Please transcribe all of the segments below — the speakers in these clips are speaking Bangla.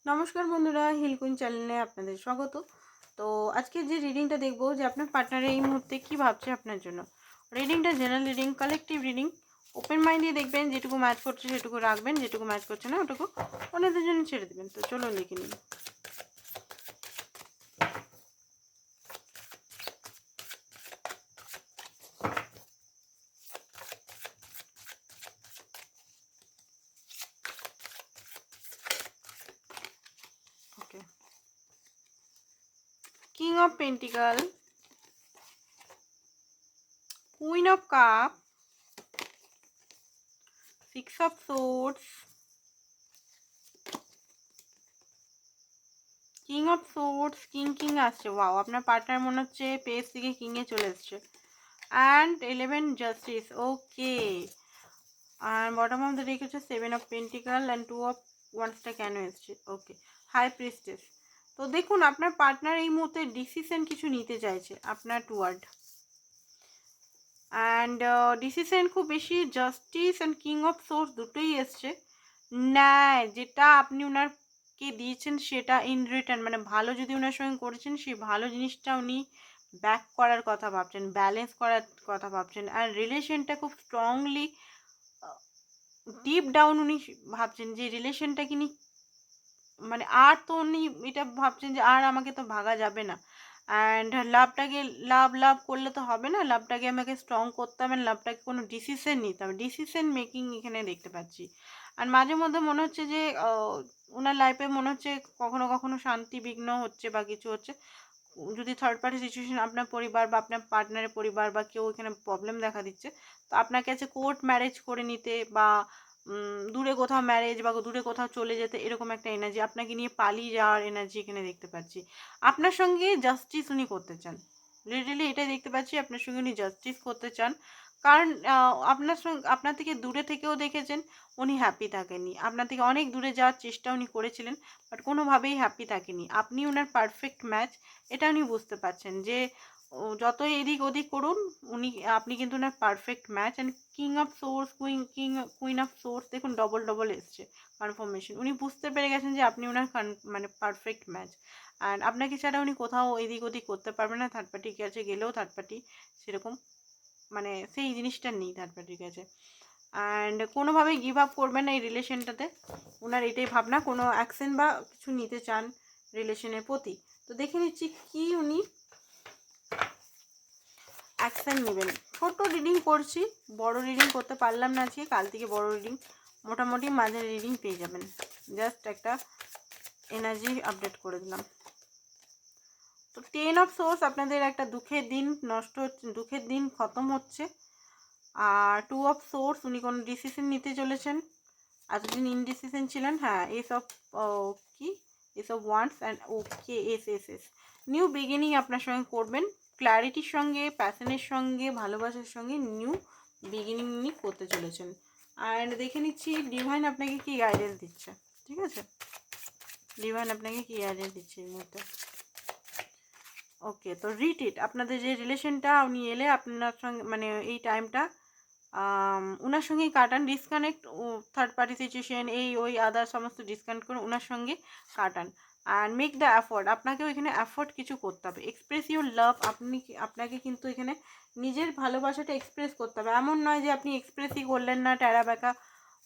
নমস্কার বন্ধুরা, হিলকুইন চ্যানেলে আপনাদের স্বাগত। তো আজকে যে রিডিংটা দেখবো যে আপনার পার্টনার এই মুহূর্তে কি ভাবছে আপনার জন্য। রিডিংটা general reading, collective reading. Open mind দিয়ে দেখবেন, যেটুকু ম্যাচ করছে সেটুকু রাখবেন, যেটুকু ম্যাচ করছে না ওটুকু অন্যদের জন্য ছেড়ে দেবেন। তো চলুন লিখে নিন। Okay, king of pentacle, queen of cup, six of swords, king of swords, king আসছে। ওয়াও, আপনার পার্টনার মনে হচ্ছে পেজ থেকে কিংয়ে চলে এসছে। And 11 justice. ওকে, আর বটম অফ দ্য ডেক হচ্ছে 7 অফ পেন্টিকল অ্যান্ড 2 অফ ওয়ান্সটা কেন এসছে। Okay, high priestess. তো দেখুন, আপনার পার্টনার এই মুহূর্তে ডিসিশন কিছু নিতে চাইছে আপনার টুয়ার্ড, অ্যান্ড ডিসিশন খুব বেশি justice and king of source দুটোই এসছে। ন্যায় যেটা আপনি ওনারকে দিয়েছেন সেটা ইন রিটার্ন, মানে ভালো যদি ওনার সঙ্গে করেছেন সেই ভালো জিনিসটা উনি ব্যাক করার কথা ভাবছেন, ব্যালেন্স করার কথা ভাবছেন। আর রিলেশনটা খুব স্ট্রংলি ডিপ ডাউন উনি ভাবছেন যে রিলেশনটাকে নিয়ে, মানে আর তো উনি এটা ভাবছেন যে আর আমাকে তো ভাগা যাবে না। অ্যান্ড লাভটাকে লাভ করলে তো হবে না, লাভটাকে আমাকে স্ট্রং করতে হবে, লাভটাকে কোনো ডিসিশন নিতে হবে, ডিসিশন মেকিং এখানে দেখতে পাচ্ছি। আর মাঝে মধ্যে মনে হচ্ছে যে ওনার লাইফে মনে হচ্ছে কখনো কখনো শান্তি বিঘ্ন হচ্ছে বা কিছু হচ্ছে। যদি থার্ড পার্টি সিচুয়েশন, আপনার পরিবার বা আপনার পার্টনারের পরিবার বা কেউ এখানে প্রবলেম দেখা দিচ্ছে, তো আপনার কাছে কোর্ট ম্যারেজ করে নিতে বা দূরে কোথাও ম্যারেজ বা দূরে কোথাও চলে যেতে, এরকম একটা এনার্জি, আপনাকে নিয়ে পালিয়ে যাওয়ার এনার্জি এখানে দেখতে পাচ্ছি। আপনার সঙ্গে জাস্টিস উনি করতে চান, লিটারালি এটাই দেখতে পাচ্ছি, আপনার সঙ্গে উনি জাস্টিস করতে চান। কারণ আপনার সঙ্গে, আপনার থেকে দূরে থেকেও দেখেছেন উনি হ্যাপি থাকেননি, আপনার থেকে অনেক দূরে যাওয়ার চেষ্টা উনি করেছিলেন, বাট কোনোভাবেই হ্যাপি থাকেনি। আপনি ওনার পারফেক্ট ম্যাচ, এটা উনি বুঝতে পারছেন যে যতই এদিক ওদিক করুন আপনি কিন্তু ওনার perfect match. And king of swords, queen of swords, দেখুন ডবল ডবল এসছে কনফার্মেশন। উনি বুঝতে পেরে গেছেন যে আপনি ওনার মানে পারফেক্ট ম্যাচ। অ্যান্ড আপনাকে ছাড়া উনি কোথাও এদিক ওদিক করতে পারবে না, থার্ড পার্টির কাছে গেলেও থার্ড পার্টি সেরকম, মানে সেই জিনিসটা নেই থার্ড পার্টির কাছে। অ্যান্ড কোনোভাবেই গিভ আপ করবেন না এই রিলেশনটাতে, ওনার এটাই ভাবনা, কোনো অ্যাকশন বা কিছু নিতে চান রিলেশনের প্রতি। তো দেখে নিচ্ছি কি উনি অ্যাকশন নেবেন। ছোট রিডিং করছি, বড় রিডিং করতে পারলাম না আজকে, কাল থেকে বড় রিডিং, মোটামুটি মাঝের রিডিং পেয়ে যাবেন। জাস্ট একটা এনার্জি আপডেট করে দিলাম। তো 10 অফ সোর্স, আপনাদের একটা দুঃখের দিন নষ্ট হচ্ছে, দুঃখের দিন খতম হচ্ছে। আর 2 অফ সোর্স, উনি কোনো ডিসিশন নিতে চলেছেন, এতদিন ইনডিসিশন ছিলেন। হ্যাঁ, এস অফ কি S of wands and okay, S new beginning আপনার সঙ্গে করবেন, ক্ল্যারিটির সঙ্গে, প্যাশনের সঙ্গে, ভালোবাসার সঙ্গে নিউ বিগিনিং উনি করতে চলেছেন। অ্যান্ড দেখে নিচ্ছি ডিভাইন আপনাকে কি গাইডেন্স দিচ্ছে। ঠিক আছে, ডিভাইন আপনাকে কি গাইডেন্স দিচ্ছে এই মুহূর্তে। ওকে, তো রিটিট, আপনাদের যে রিলেশনটা উনি এলে আপনার সঙ্গে, মানে এই টাইমটা ওনার সঙ্গেই কাটান, ডিসকানেক্ট, থার্ড পার্টি সিচুয়েশন এই ওই আদার সমস্ত ডিসকানেক্ট করে ওনার সঙ্গে কাটান। অ্যান্ড মেক দ্য অ্যাফোর্ড, আপনাকেও এখানে অ্যাফোর্ড কিছু করতে হবে, এক্সপ্রেস ইউর লাভ, আপনাকে কিন্তু এখানে নিজের ভালোবাসাটা এক্সপ্রেস করতে হবে। এমন নয় যে আপনি এক্সপ্রেসই করলেন না, ট্যারা ব্যাকা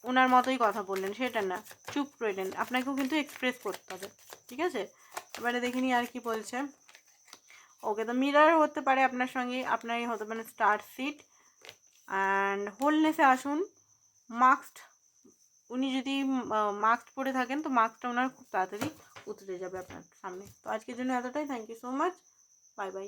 ওনার মতোই কথা বললেন, সেটা না, চুপ রইলেন, আপনাকেও কিন্তু এক্সপ্রেস করতে হবে। ঠিক আছে, এবারে দেখিনি আর কি বলছে। ওকে, তো মিরর হতে পারে আপনার সঙ্গে, আপনারই হতে পারে স্টার সিট। অ্যান্ড হোলনেসে আসুন, মাস্কড, উনি যদি মাস্কড পরে থাকেন তো মাস্কটা ওনার খুব তাড়াতাড়ি উতরে যাবে আপনার সামনে। তো আজকের জন্য এতটাই, thank you so much, bye by.